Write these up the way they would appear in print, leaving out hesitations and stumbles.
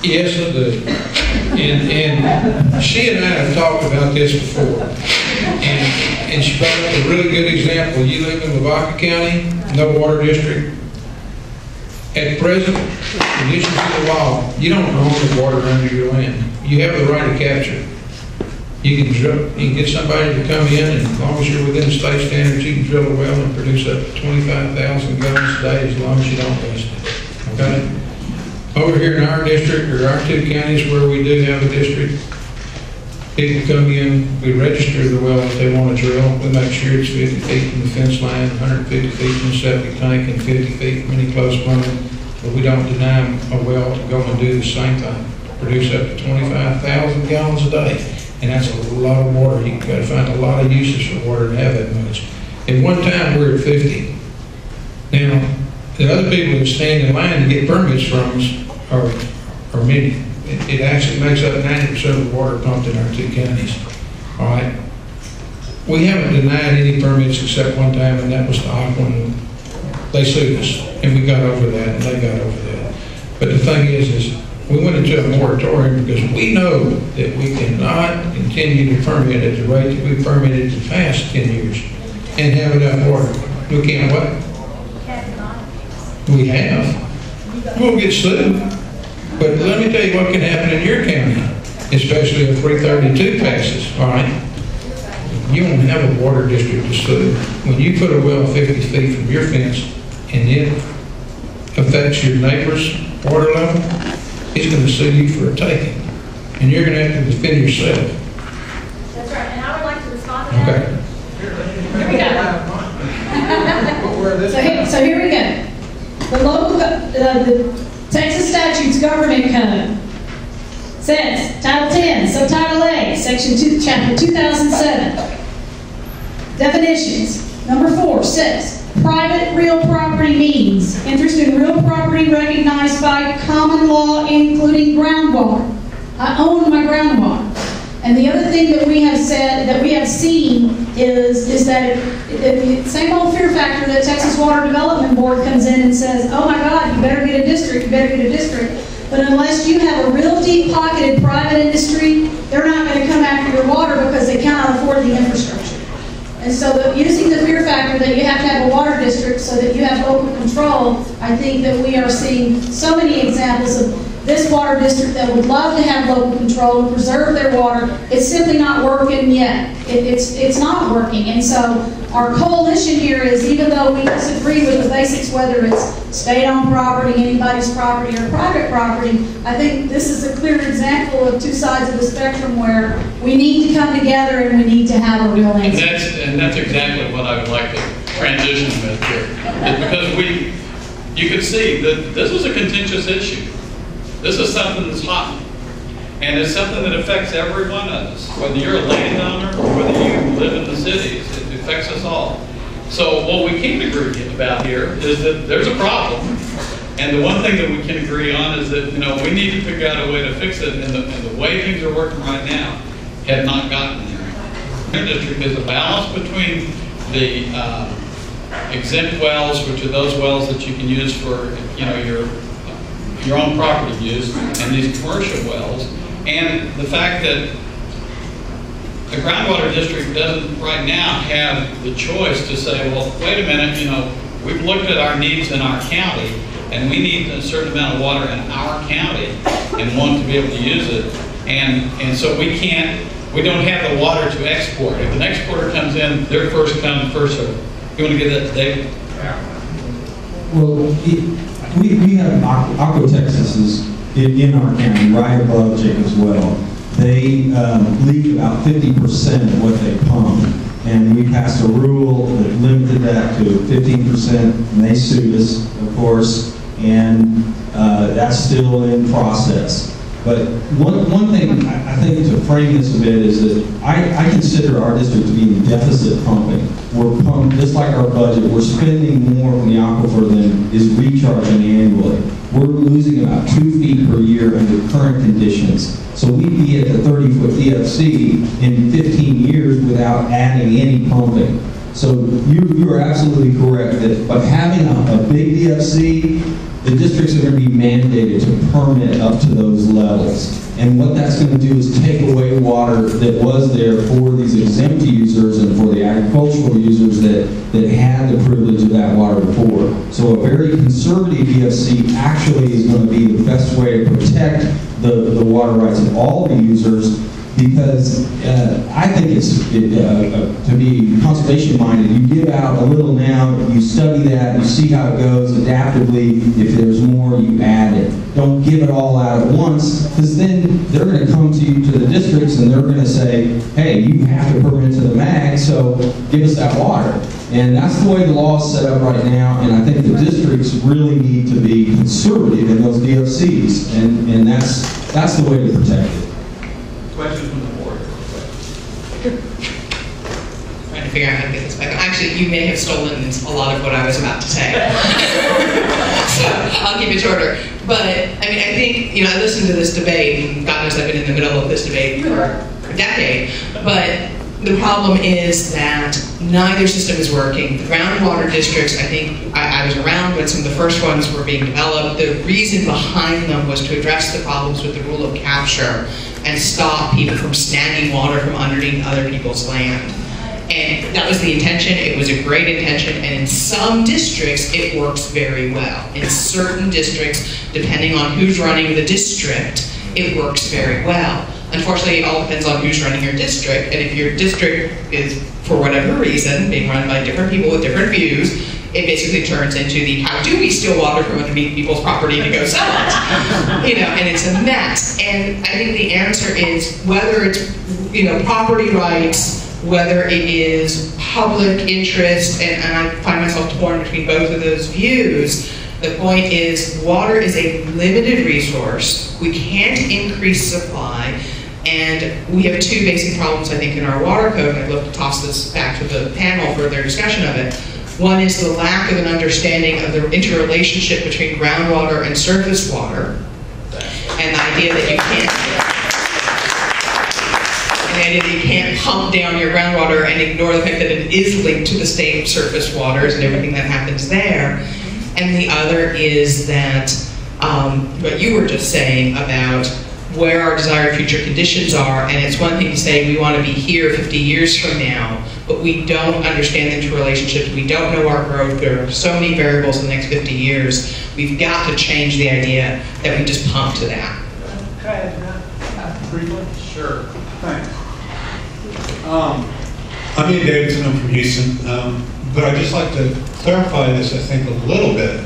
Yes, I do. And she and I have talked about this before. And she brought up a really good example. You live in Lavaca County, no water district. At present, conditions of the law, you don't own the water under your land. You have the right to capture it. You can get somebody to come in, and as long as you're within state standards, you can drill a well and produce up to 25,000 gallons a day as long as you don't waste it. Okay? Over here in our district, or our two counties where we do have a district, people come in, we register the well if they want to drill. We make sure it's 50 feet from the fence line, 150 feet from the septic tank, and 50 feet from any close plumbing. But we don't deny them a well to go and do the same thing. Produce up to 25,000 gallons a day. And that's a lot of water. You've got to find a lot of uses for water to have that much. At one time, we were at 50. Now, the other people that stand in line to get permits from us are many. It actually makes up 90% of the water pumped in our two counties. All right? We haven't denied any permits except one time, and that was the Aquin. They sued us, and we got over that, and they got over that. But the thing is we went into a moratorium because we know that we cannot continue to permit at the rate that we permitted the past 10 years and have enough water. We can't what? We have. We'll get sued. But let me tell you what can happen in your county, especially if 332 passes, all right? You won't have a water district to sue. When you put a well 50 feet from your fence and it affects your neighbor's water level, he's going to sue you for a taking. And you're going to have to defend yourself. That's right. And I would like to respond to that. Okay. Here we go. So here we go. The local, the Texas Statutes Government Code says, Title 10, Subtitle A, Section 2, Chapter 2007. Definitions. Number 4 says, private real property means interest in real property recognized by common law, including groundwater. I own my groundwater. And the other thing that we have said, that we have seen, is that the same old fear factor that Texas Water Development Board comes in and says, oh my God, you better get a district, you better get a district. But unless you have a real deep-pocketed private industry, they're not going to come after your water because they cannot afford the infrastructure. And so using the fear factor that you have to have a water district so that you have local control, I think that we are seeing so many examples of this water district that would love to have local control and preserve their water. It's simply not working yet. It's not working. And so our coalition here is, even though we disagree with the basics, whether it's state-owned property, anybody's property, or private property, I think this is a clear example of two sides of the spectrum where we need to come together and we need to have a real answer. And that's exactly what I would like to transition with here. Is because you can see that this is a contentious issue. This is something that's hot. And it's something that affects every one of us. Whether you're a landowner or whether you live in the cities, it affects us all. So what we can agree about here is that there's a problem. And the one thing that we can agree on is that, we need to figure out a way to fix it. And the way things are working right now have not gotten there. Our district is a balance between the exempt wells, which are those wells that you can use for, your own property use, and these commercial wells, and the fact that the groundwater district doesn't right now have the choice to say, well, wait a minute, we've looked at our needs in our county, and we need a certain amount of water in our county and want to be able to use it, and so we don't have the water to export. If an exporter comes in, they're first come, first served. You want to get that to David? Well, we have Aqua Texas is in our county, right above Jacobs Well. They leak about 50% of what they pump, and we passed a rule that limited that to 15%, and they sued us, of course, and that's still in process. But one thing I think to frame this a bit is that I consider our district to be in deficit pumping. We're pumped, just like our budget, we're spending more from the aquifer than is recharging annually. We're losing about 2 feet per year under current conditions. So we'd be at the 30-foot DFC in 15 years without adding any pumping. So you are absolutely correct that by having a big DFC, the districts are going to be mandated to permit up to those levels. And what that's going to do is take away water that was there for these exempt users and for the agricultural users that had the privilege of that water before. So a very conservative DFC actually is going to be the best way to protect the water rights of all the users, because I think it's, to be conservation-minded, you give out a little now, you study that, you see how it goes adaptively. If there's more, you add it. Don't give it all out at once, because then they're going to come to you, to the districts, and they're going to say, hey, you have to permit to the MAG, so give us that water. And that's the way the law is set up right now, and I think the districts really need to be conservative in those DFCs, and that's the way to protect it. Question from the board. Trying to figure out how to get this back. Actually, you may have stolen a lot of what I was about to say. So I'll keep it shorter. But I mean, I think, I listened to this debate, and God knows I've been in the middle of this debate for a decade. But the problem is that neither system is working. The groundwater districts, I think, I was around when some of the first ones were being developed. The reason behind them was to address the problems with the rule of capture and stop people from snagging water from underneath other people's land. And that was the intention. It was a great intention, and in some districts it works very well. In certain districts, depending on who's running the district, it works very well. Unfortunately, it all depends on who's running your district, and if your district is, for whatever reason, being run by different people with different views, it basically turns into the how do we steal water from underneath people's property to go sell it? And it's a mess. And I think the answer is whether it's property rights, whether it is public interest, and I find myself torn between both of those views. The point is water is a limited resource. We can't increase supply. And we have two basic problems, I think, in our water code, and I'd love to toss this back to the panel for their discussion of it. One is the lack of an understanding of the interrelationship between groundwater and surface water, and the idea that you can't pump down your groundwater and ignore the fact that it is linked to the state of surface waters and everything that happens there. And the other is that what you were just saying about where our desired future conditions are, and it's one thing to say we want to be here 50 years from now, but we don't understand the interrelationships, we don't know our growth, there are so many variables in the next 50 years, we've got to change the idea that we just pump to that. Can I add that briefly? Sure. Thanks. I'm Ian Davidson, I'm from Houston, but I'd just like to clarify this, I think, a little bit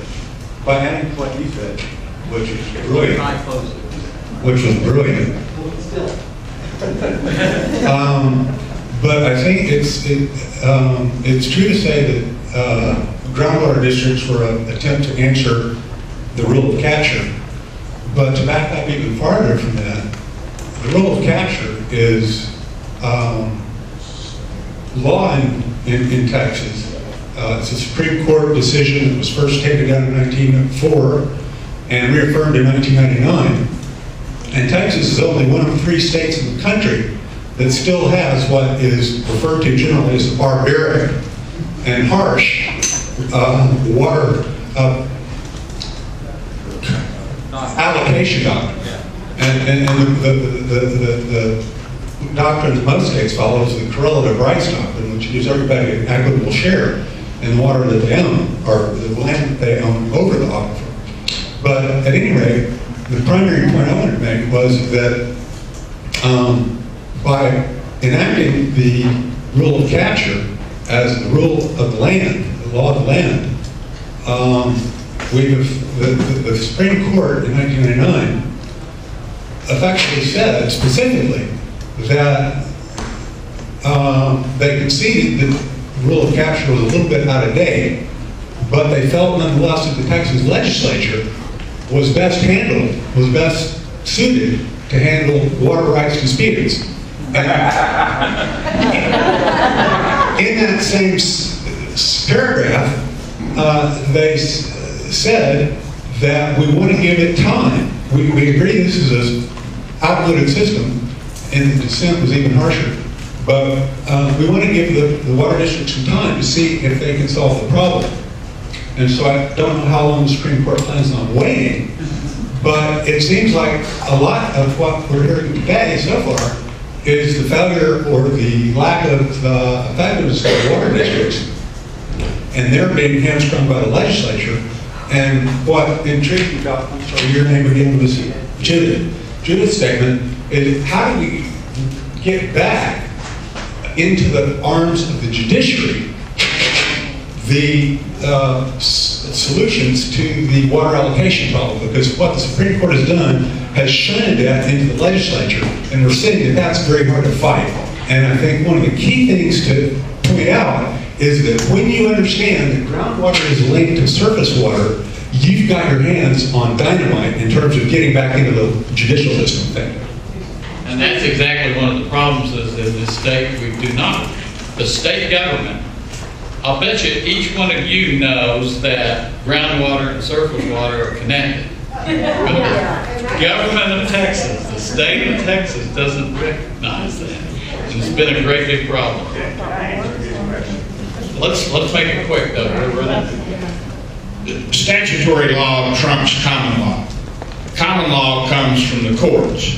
by adding to what you said, which is brilliant. But I think it's true to say that groundwater districts were an attempt to answer the rule of capture. But to back up even farther from that, the rule of capture is law in Texas. It's a Supreme Court decision that was first taken down in 1904 and reaffirmed in 1999. And Texas is only one of 3 states in the country that still has what is referred to generally as the barbaric and harsh water allocation doctrine. And the doctrine that most states follow is the correlative rights doctrine, which gives everybody an equitable share in the water that they own, or the land that they own over the aquifer. But at any rate, the primary point I wanted to make was that by enacting the rule of capture as the rule of the land, the law of the land, the Supreme Court in 1999 effectively said specifically that they conceded that the rule of capture was a little bit out of date, but they felt nonetheless that the Texas legislature was best suited to handle water rights disputes. And in that same paragraph, they said that we want to give it time. We agree this is an outmoded system, and the dissent was even harsher. But we want to give the water district some time to see if they can solve the problem. And so I don't know how long the Supreme Court plans on waiting, but it seems like a lot of what we're hearing today so far is the failure or the lack of effectiveness of the water districts, and they're being hamstrung by the legislature. And what intrigued me about, I'm sorry, your name again was Judith. Judith's statement is, how do we get back into the arms of the judiciary the solutions to the water allocation problem? Because what the Supreme Court has done has shunted that into the legislature, and we're seeing that that's very hard to fight. And I think one of the key things to point out is that when you understand that groundwater is linked to surface water, you've got your hands on dynamite in terms of getting back into the judicial system. Thank you. And that's exactly one of the problems is in this state we do not. The state government, I'll bet you each one of you knows that groundwater and surface water are connected. But the government of Texas, the state of Texas doesn't recognize that. And it's been a great big problem. Let's make it quick though. Statutory law trumps common law. Common law comes from the courts.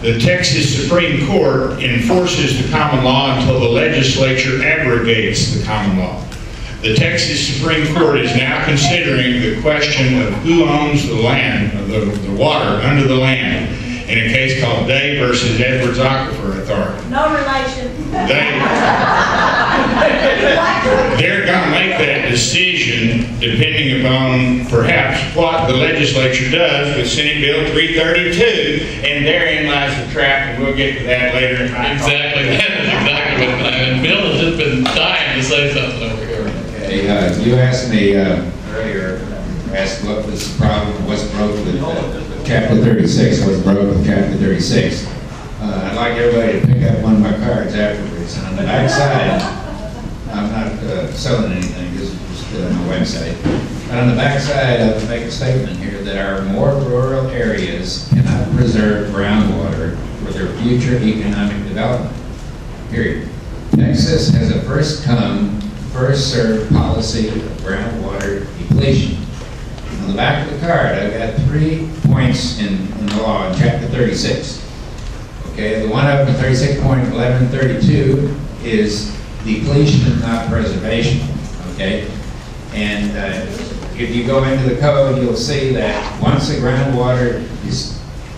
The Texas Supreme Court enforces the common law until the legislature abrogates the common law. The Texas Supreme Court is now considering the question of who owns the land, the water under the land, in a case called Day versus Edwards Aquifer Authority. No relation. They're going to make that decision depending upon perhaps what the legislature does with Senate Bill 332, and therein lies the trap, and we'll get to that later. Exactly, that is exactly what happened. Bill has just been dying to say something over here. Okay, you asked me earlier, asked what was the problem, what's broke with Chapter 36, what's broke with Chapter 36. I'd like everybody to pick up one of my cards afterwards. And on the back side, I'm not selling anything, this is just my website. But on the back side, I would make a statement here that our more rural areas cannot preserve groundwater for their future economic development, period. Texas has a first come, first served policy of groundwater depletion. On the back of the card, I've got 3 points in the law in Chapter 36. Okay, the one up in 36.1132 is depletion and not preservation. Okay, and if you go into the code, you'll see that once the groundwater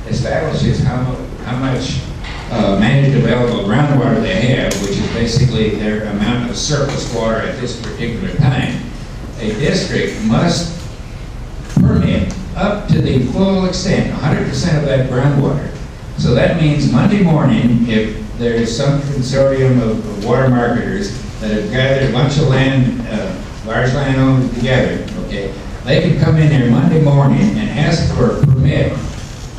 establishes how much managed available groundwater they have, which is basically their amount of surface water at this particular time, a district must permit up to the full extent, 100% of that groundwater. So that means Monday morning, if there's some consortium of water marketers that have gathered a bunch of land, large landowners together, okay, they can come in there Monday morning and ask for a permit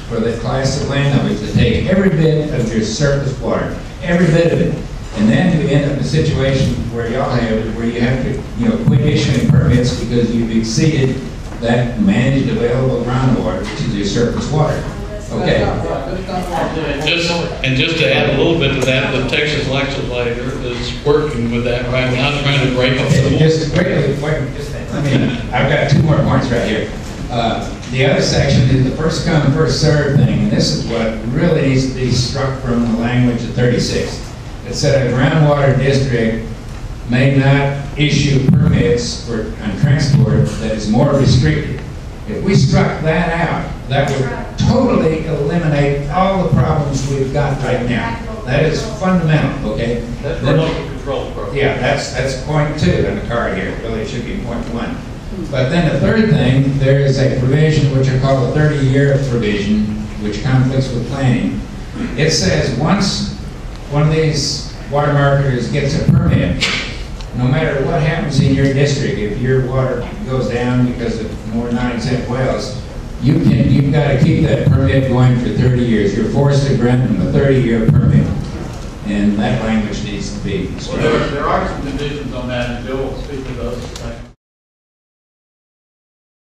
for the class of landowners to take every bit of your surface water, every bit of it. And then you end up in a situation where y'all have, where you have to, quit issuing permits because you've exceeded that managed available groundwater, which is your surface water. Okay. Just to add a little bit to that, the Texas legislature is working with that right now, trying to break up the law. Just quickly, I've got 2 more points right here. The other section is the first come, first served thing, and this is what really needs to be struck from the language of 36. It said a groundwater district may not issue permits on transport that is more restricted. If we struck that out, that would totally eliminate all the problems we've got right now. That is fundamental, okay? That's the local control program. Yeah, that's point 2 in the card here. Really, it should be point 1. But then the third thing, there is a provision which I call a 30-year provision, which conflicts with planning. It says once one of these water marketers gets a permit, no matter what happens in your district, if your water goes down because of more non-exempt wells, you've got to keep that permit going for 30 years. You're forced to grant them a 30-year permit. And that language needs to be. Well, there are some conditions on that, and Bill will speak to those.